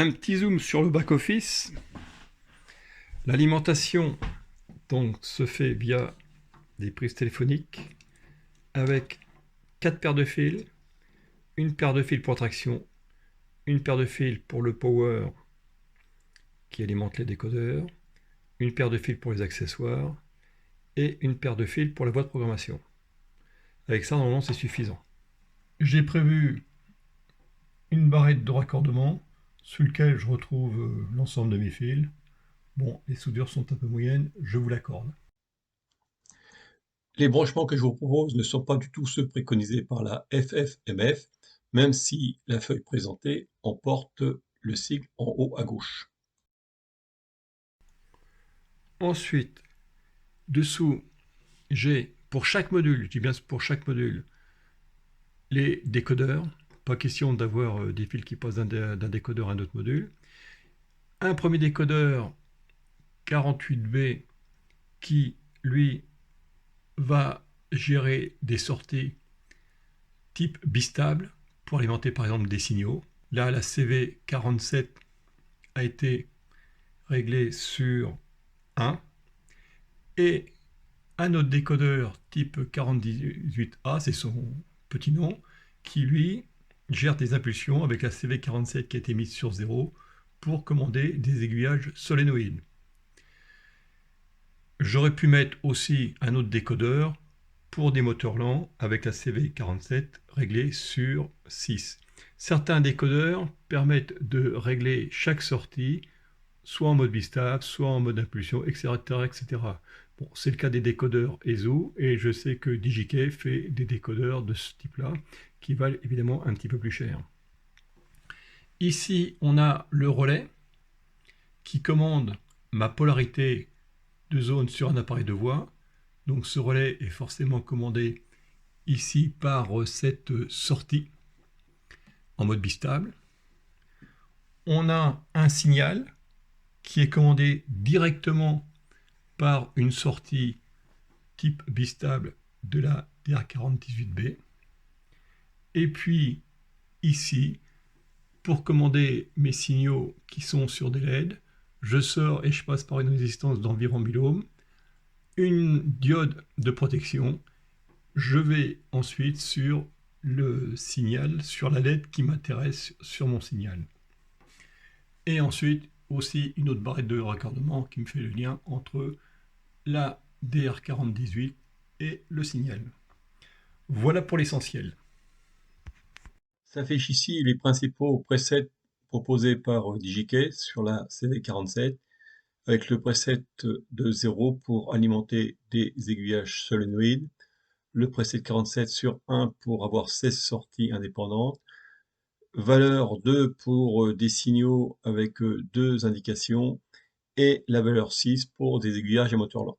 Un petit zoom sur le back-office. L'alimentation donc se fait via des prises téléphoniques avec 4 paires de fils, une paire de fils pour traction, une paire de fils pour le power qui alimente les décodeurs, une paire de fils pour les accessoires et une paire de fils pour la boîte de programmation. Avec ça, normalement, c'est suffisant. J'ai prévu une barrette de raccordement sur laquelle je retrouve l'ensemble de mes fils. Bon, les soudures sont un peu moyennes, je vous l'accorde. Les branchements que je vous propose ne sont pas du tout ceux préconisés par la FFMF, même si la feuille présentée en porte le sigle en haut à gauche. Ensuite, dessous, j'ai pour chaque module, je dis bien pour chaque module, les décodeurs. Pas question d'avoir des fils qui passent d'un décodeur à un autre module. Un premier décodeur 48B qui, lui, va gérer des sorties type bistable pour alimenter par exemple des signaux. Là, la CV47 a été réglée sur 1 et un autre décodeur type 4018A, c'est son petit nom, qui lui gère des impulsions avec la CV47 qui a été mise sur 0 pour commander des aiguillages solénoïdes. J'aurais pu mettre aussi un autre décodeur pour des moteurs lents avec la CV47 réglée sur 6. Certains décodeurs permettent de régler chaque sortie soit en mode bistable, soit en mode impulsion, etc. etc. Bon, c'est le cas des décodeurs ESO et je sais que DigiKey fait des décodeurs de ce type-là qui valent évidemment un petit peu plus cher. Ici, on a le relais qui commande ma polarité de zone sur un appareil de voix. Donc ce relais est forcément commandé ici par cette sortie en mode bistable. On a un signal qui est commandé directement par une sortie type bistable de la DR4018B. Et puis ici, pour commander mes signaux qui sont sur des LED, je sors et je passe par une résistance d'environ 1000 ohms, une diode de protection. Je vais ensuite sur le signal, sur la LED qui m'intéresse sur mon signal. Et ensuite aussi une autre barrette de raccordement qui me fait le lien entre la DR4018 et le signal. Voilà pour l'essentiel. S'affichent ici les principaux presets proposés par DigiKey sur la CV47, avec le preset de 0 pour alimenter des aiguillages solénoïdes, le preset 47 sur 1 pour avoir 16 sorties indépendantes, valeur 2 pour des signaux avec 2 indications, et la valeur 6 pour des aiguillages à moteur lent.